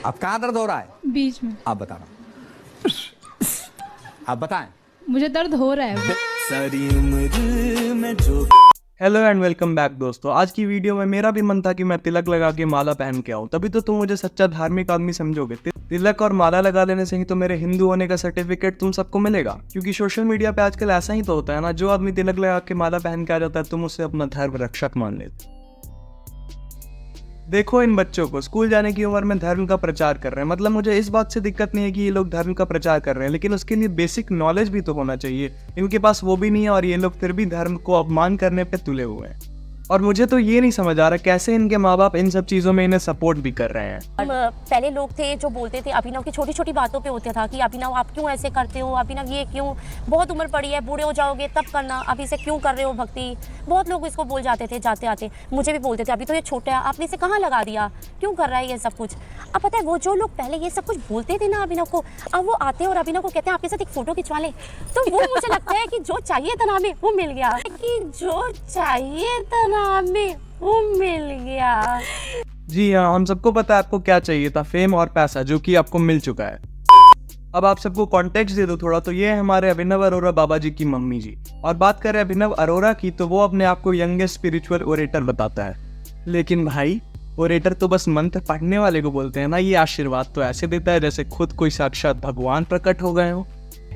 अब कहाँ दर्द हो रहा है? बीच में। आप बताना, आप बताएं। मुझे दर्द हो रहा है। सारी उम्र में जो हेलो एंड वेलकम बैक दोस्तों। आज की वीडियो में मेरा भी मन था कि मैं तिलक लगा के माला पहन के आऊँ, तभी तो तुम मुझे सच्चा धार्मिक आदमी समझोगे। तिलक और माला लगा लेने से ही तो मेरे हिंदू होने का सर्टिफिकेट तुम सबको मिलेगा, क्योंकि सोशल मीडिया पे आजकल ऐसा ही तो होता है ना, जो आदमी तिलक लगा के माला पहन के आ जाता है तुम उससे अपना धर्म रक्षक मान लेते। देखो इन बच्चों को स्कूल जाने की उम्र में धर्म का प्रचार कर रहे हैं। मतलब मुझे इस बात से दिक्कत नहीं है कि ये लोग धर्म का प्रचार कर रहे हैं, लेकिन उसके लिए बेसिक नॉलेज भी तो होना चाहिए। इनके पास वो भी नहीं है और ये लोग फिर भी धर्म को अपमान करने पे तुले हुए हैं। और मुझे तो ये नहीं समझ आ रहा कैसे इनके माँ बाप इन सब चीज़ों में इन्हें सपोर्ट भी कर रहे हैं। पहले लोग थे जो बोलते थे अभिनव की छोटी छोटी बातों पे होता था कि अभिनव आप क्यों ऐसे करते हो, अभिनव ये क्यों, बहुत उम्र पड़ी है, बूढ़े हो जाओगे तब करना, अभी इसे क्यों कर रहे हो भक्ति। बहुत लोग इसको बोल जाते थे जाते आते, मुझे भी बोलते थे अभी तो ये छोटा है, आपने इसे कहाँ लगा दिया, क्यों कर रहा है ये सब कुछ। अब पता है वो जो लोग पहले ये सब कुछ बोलते थे ना अभिनव को, अब वो आते हैं और अभिनव को कहते हैं आपके साथ एक फोटो खिंचवा ले, तो वो मुझे लगता है कि जो चाहिए था ना हमें वो मिल गया, कि जो चाहिए था ना हमें वो मिल गया। जी हाँ, हम सबको पता है आपको क्या चाहिए था, फेम और पैसा, जो कि आपको मिल चुका है। अब आप सबको कॉन्टेक्स्ट दे दो थोड़ा, तो ये है हमारे अभिनव अरोरा बाबा जी की मम्मी जी। और बात करें अभिनव अरोरा की, तो वो अपने आप को यंगेस्ट स्पिरिचुअल ओरेटर बताता है। लेकिन भाई ओरेटर तो बस मंत्र पढ़ने वाले को बोलते हैं ना, ये आशीर्वाद तो ऐसे देता है जैसे खुद कोई साक्षात भगवान प्रकट हो गए हो।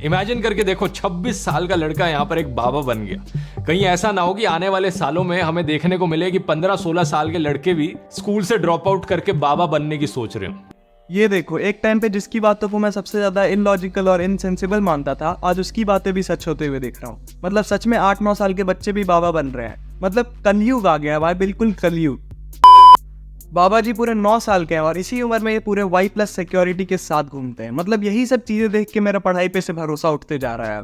इमेजिन करके देखो 26 साल का लड़का यहाँ पर एक बाबा बन गया। कहीं ऐसा ना हो कि आने वाले सालों में हमें देखने को मिले कि 15-16 साल के लड़के भी स्कूल से ड्रॉप आउट करके बाबा बनने की सोच रहे हो। ये देखो, एक टाइम पे जिसकी बातों को मैं सबसे ज्यादा इनलॉजिकल और इनसेंसिबल मानता था, आज उसकी बातें भी सच होते हुए देख रहा हूँ। मतलब सच में 8-9 साल के बच्चे भी बाबा बन रहे हैं। मतलब कलयुग आ गया है भाई, बिल्कुल कलयुग। बाबा जी पूरे 9 साल के हैं और इसी उम्र में ये पूरे Y+ सिक्योरिटी के साथ घूमते हैं। मतलब यही सब चीजें देख के मेरा पढ़ाई पे से भरोसा उठते जा रहा है।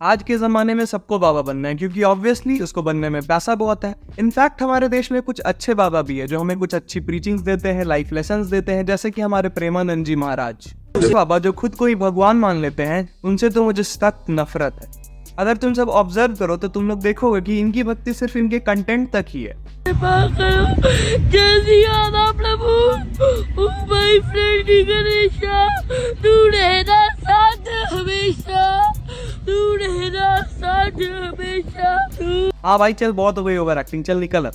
आज के ज़माने में सबको बाबा बनना है, क्योंकि ऑब्वियसली उसको बनने में पैसा बहुत है। इनफैक्ट हमारे देश में कुछ अच्छे बाबा भी है जो हमें कुछ अच्छी प्रीचिंग्स देते हैं, लाइफ लेसन्स देते हैं, जैसे कि हमारे प्रेमानंद जी महाराज। बाबा जो खुद को ही भगवान मान लेते हैं, उनसे तो मुझे सख्त नफरत है। अगर तुम सब ऑब्जर्व करो तो तुम लोग देखोगे कि इनकी भक्ति सिर्फ इनके कंटेंट तक ही है। हाँ भाई चल, बहुत हो गई ओवर एक्टिंग, चल निकल अब।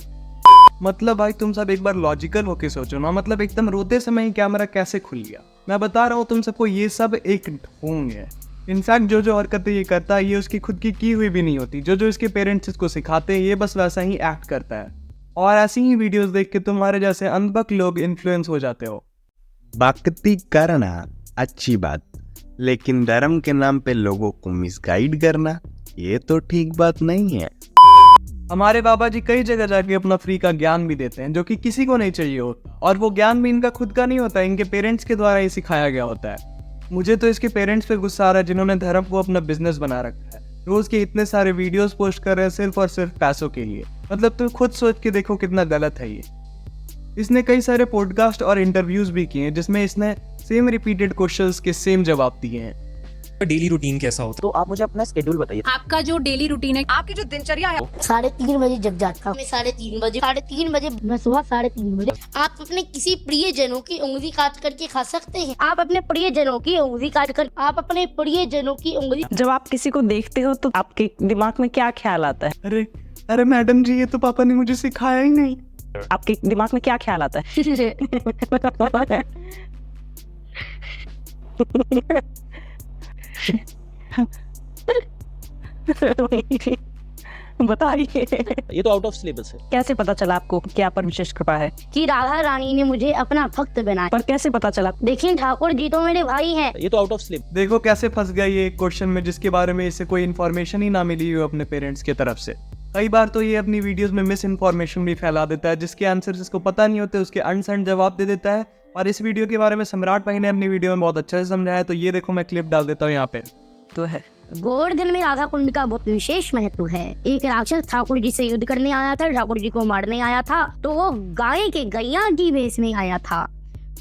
मतलब भाई तुम सब एक बार लॉजिकल होके सोचो ना। मतलब एकदम रोते समय ही कैमरा कैसे खुल गया। मैं बता रहा हूँ तुम सबको, ये सब एक ढोंग है। इनफैक्ट जो हरकतें ये करता है ये उसकी खुद की हुई भी नहीं होती। जो इसके पेरेंट्स इसको सिखाते हैं ये बस वैसा ही एक्ट करता है। और ऐसी ही वीडियोस देख के तुम्हारे जैसे अनबक लोग इन्फ्लुएंस हो जाते हो। भक्ति करना अच्छी बात, लेकिन धर्म के नाम पे लोगों को मिसगाइड करना ये तो ठीक बात नहीं है। हमारे बाबा जी कई जगह जाके अपना फ्री का ज्ञान भी देते हैं, जो कि किसी को नहीं चाहिए होता। और वो ज्ञान भी इनका खुद का नहीं होता, इनके पेरेंट्स के द्वारा ही सिखाया गया होता है। मुझे तो इसके पेरेंट्स पे गुस्सा आ रहा है जिन्होंने धर्म को अपना बिजनेस बना रखा है। रोज के इतने सारे वीडियोस पोस्ट कर रहे हैं सिर्फ और सिर्फ पैसों के लिए। मतलब तुम खुद सोच के देखो कितना गलत है ये। इसने कई सारे पॉडकास्ट और इंटरव्यूज भी किए हैं जिसमें इसने सेम रिपीटेड क्वेश्चंस के सेम जवाब दिए हैं। डेली रूटीन कैसा होता है? तो आप मुझे अपना स्केड्यूल बताइए। आपका जो डेली रूटीन है, आपकी जो दिनचर्या है। 3:30 बजे जग जाता हूँ। मैं 3:30 बजे मैं सुबह 3:30 बजे। आप अपने किसी प्रियजनों की उंगली काट करके खा सकते हैं। आप अपने प्रियजनों की उंगली काट कर जब आप किसी को देखते हो तो आपके दिमाग में क्या ख्याल आता है? अरे मैडम जी, ये तो पापा ने मुझे सिखाया ही नहीं। आपके दिमाग में क्या ख्याल आता है? बताइए। ये तो आउट ऑफ सिलेबस है। कैसे पता चला आपको क्या पर विशेष कृपा है? कि राधा रानी ने मुझे अपना भक्त बनाया। पर कैसे पता चला? देखिए ठाकुर जी तो मेरे भाई हैं। ये तो आउट ऑफ सिलेबस। देखो कैसे फंस गया ये एक क्वेश्चन में जिसके बारे में इसे कोई इन्फॉर्मेशन ही ना मिली हो अपने पेरेंट्स की तरफ से। कई बार तो ये अपनी वीडियोस में मिस इन्फॉर्मेशन भी फैला देता है, जिसके आंसर इसको पता नहीं होते, उसके अनसेंड जवाब दे देता है। और इस वीडियो के बारे में सम्राट भाई ने अपनी वीडियो में बहुत अच्छे से समझाया, तो ये देखो मैं क्लिप डाल देता हूँ यहाँ पे। तो है गोवर्धन में राधा कुंड का बहुत विशेष महत्व है। एक राक्षस ठाकुर जी से युद्ध करने आया था, ठाकुर जी को मारने आया था, तो वो गाय के गैया की भेष में आया था।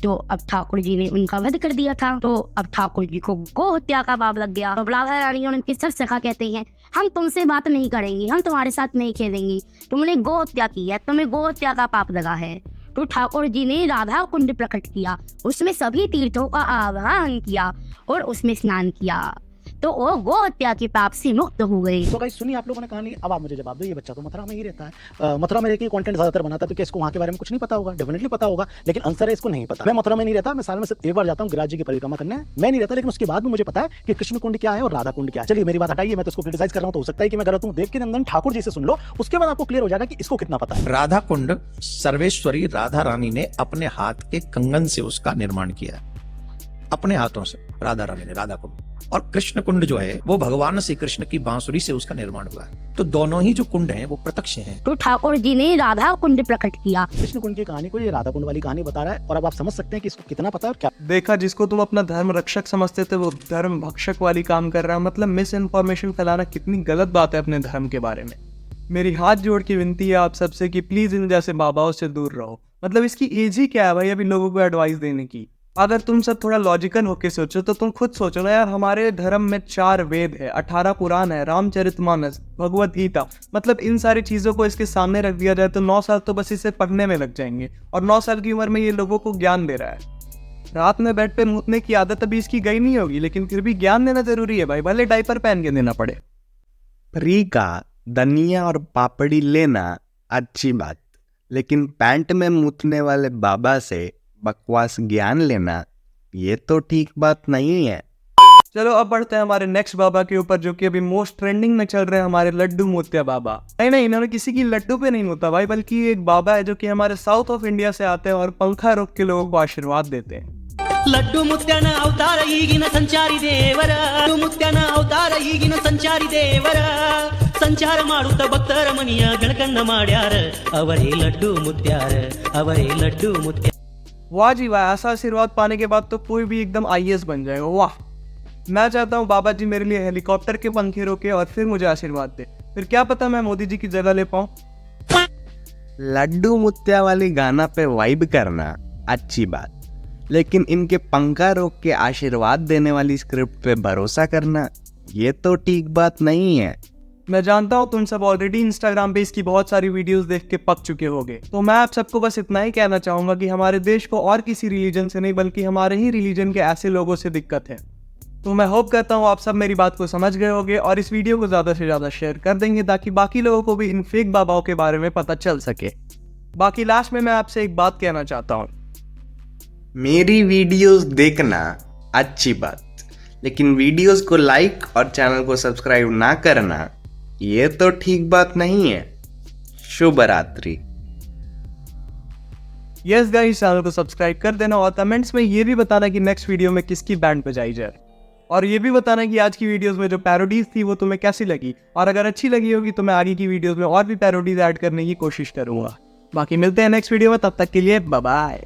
तो अब ठाकुर जी ने उनका वध कर दिया था। तो अब ठाकुर जी को गो हत्या का पाप लग गया। तो राधा रानी और उनकी सब सखा कहते हैं हम तुमसे बात नहीं करेंगी, हम तुम्हारे साथ नहीं खेलेंगी, तुमने गो हत्या की है, तुम्हें गो हत्या का पाप लगा है। तो ठाकुर जी ने राधा कुंड प्रकट किया, उसमें सभी तीर्थों का आवाहन किया और उसमें स्नान किया, तो वो गो हत्या के पाप से मुक्त हो गए। तो गाइस सुनिए आप लोगों ने कहानी, अब आप मुझे जवाब दो। ये बच्चा तो मथुरा में ही रहता है, मथुरा में रहकर कंटेंट ज्यादातर बनाता है, तो क्या इसको वहाँ के बारे में कुछ नहीं पता होगा? डेफिनेटली पता होगा, लेकिन आंसर है इसको नहीं पता। मैं मथुरा में नहीं रहता, मैं साल में सिर्फ एक बार जाता हूँ गिरिराज जी की परिक्रमा करने, मैं नहीं रहता, लेकिन उसके बाद भी मुझे पता है कि कृष्ण कुंड क्या है और राधा कुंड क्या है। चलिए मेरी बात हटाइए, मैं तो इसको क्रिटिसाइज कर रहा हूँ, तो हो सकता है कि मैं गलत हूँ। देव के नंदन ठाकुर जी से सुन लो, उसके बाद आपको क्लियर हो जाएगा कि इसको कितना पता है। राधा कुंड सर्वेश्वरी राधा रानी ने अपने हाथ के कंगन से उसका निर्माण किया, अपने हाथों से राधा रानी ने राधा कुंड। और कृष्ण कुंड जो है वो भगवान श्री कृष्ण की बांसुरी से उसका निर्माण हुआ है। तो दोनों ही जो कुंड हैं वो प्रत्यक्ष हैं। तो ठाकुर जी ने राधा कुंड प्रकट किया। कृष्ण कुंड की कहानी को ये राधा कुंड वाली कहानी बता रहा है, और अब आप समझ सकते हैं कि इसको कितना पता है और क्या। देखा, जिसको तुम अपना धर्म रक्षक समझते थे वो धर्म भक्षक वाली काम कर रहा है। मतलब मिस इन्फॉर्मेशन फैलाना कितनी गलत बात है अपने धर्म के बारे में। मेरी हाथ जोड़ के विनती है आप सबसे कि प्लीज इन जैसे बाबाओं से दूर रहो। मतलब इसकी एज ही क्या है भाई अभी लोगों को एडवाइस देने की। अगर तुम सब थोड़ा लॉजिकल होके सोचो तो तुम खुद सोचो ना यार, हमारे धर्म में 4 वेद है, 18 पुराण है, रामचरितमानस, भगवत गीता। मतलब इन सारी चीजों को इसके सामने रख दिया जाए तो 9 साल तो बस इसे पढ़ने में लग जाएंगे, और 9 साल की उम्र में ये लोगों को ज्ञान दे रहा है। रात में बेड पे मूतने की आदत अभी इसकी गई नहीं होगी, लेकिन फिर भी ज्ञान देना जरूरी है भाई, भले डायपर पहन के देना पड़े। फ्री का धनिया और पापड़ी लेना अच्छी बात, लेकिन पैंट में मूतने वाले बाबा से बकवास ज्ञान लेना ये तो ठीक बात नहीं है। चलो अब बढ़ते हैं हमारे नेक्स्ट बाबा के ऊपर, जो कि अभी मोस्ट ट्रेंडिंग में चल रहे हैं, हमारे लड्डू मोतिया बाबा। नहीं, इन्होंने किसी की लड्डू पे नहीं मूता भाई, बल्कि एक बाबा है जो कि हमारे साउथ ऑफ इंडिया से आते हैं और पंखा रोक के लोगों को आशीर्वाद देते हैं। लड्डू मुत्यान अवतार ಈಗಿನ ಸಂಚಾರಿ ದೇವರ, ಲಡ್ಡು ಮುತ್ಯಾನ ಅವತಾರ ಈಗಿನ ಸಂಚಾರಿ ದೇವರ, ಸಂಚಾರ ಮಾಡುತ್ತ ಭಕ್ತರ ಮನಿಯ ಗಣಕನ್ನ ಮಾಡ್ಯಾರ, ಅವರೇ ಲಡ್ಡು ಮುತ್ಯಾರ, ಅವರೇ ಲಡ್ಡು ಮುತ್ಯಾರ। वाह जी वाह, ऐसा आशीर्वाद पाने के बाद तो कोई भी एकदम IAS बन जाएगा। वाह, मैं चाहता हूँ बाबा जी मेरे लिए हेलीकॉप्टर के पंखे रोके और फिर मुझे आशीर्वाद दे, फिर क्या पता मैं मोदी जी की जगह ले पाऊँ। लड्डू मुत्या वाली गाना पे वाइब करना अच्छी बात, लेकिन इनके पंखा रोक के आशीर्वाद देने वाली स्क्रिप्ट पे भरोसा करना ये तो ठीक बात नहीं है। मैं जानता हूँ तुम सब ऑलरेडी इंस्टाग्राम पे इसकी बहुत सारी वीडियोस देख के पक चुके होगे, तो मैं आप सबको बस इतना ही कहना चाहूंगा कि हमारे देश को और किसी रिलीजन से नहीं बल्कि हमारे ही रिलीजन के ऐसे लोगों से दिक्कत है। तो मैं होप करता हूँ आप सब मेरी बात को समझ गए होंगे और इस वीडियो को ज़्यादा से ज़्यादा शेयर कर देंगे ताकि बाकी लोगों को भी इन फेक बाबाओं के बारे में पता चल सके। बाकी लास्ट में मैं आपसे एक बात कहना चाहता हूँ, मेरी वीडियोस देखना अच्छी बात, लेकिन वीडियोस को लाइक और चैनल को सब्सक्राइब ना करना ये तो ठीक बात नहीं है। शुभ रात्रि। यस गाइस, चैनल को सब्सक्राइब कर देना और कमेंट्स में ये भी बताना कि नेक्स्ट वीडियो में किसकी बैंड बजाई जाए, और ये भी बताना कि आज की वीडियोस में जो पैरोडीज थी वो तुम्हें कैसी लगी, और अगर अच्छी लगी होगी तो मैं आगे की वीडियोस में और भी पैरोडीज ऐड करने की कोशिश करूंगा। बाकी मिलते हैं नेक्स्ट वीडियो में, तब तक के लिए बाय बाय।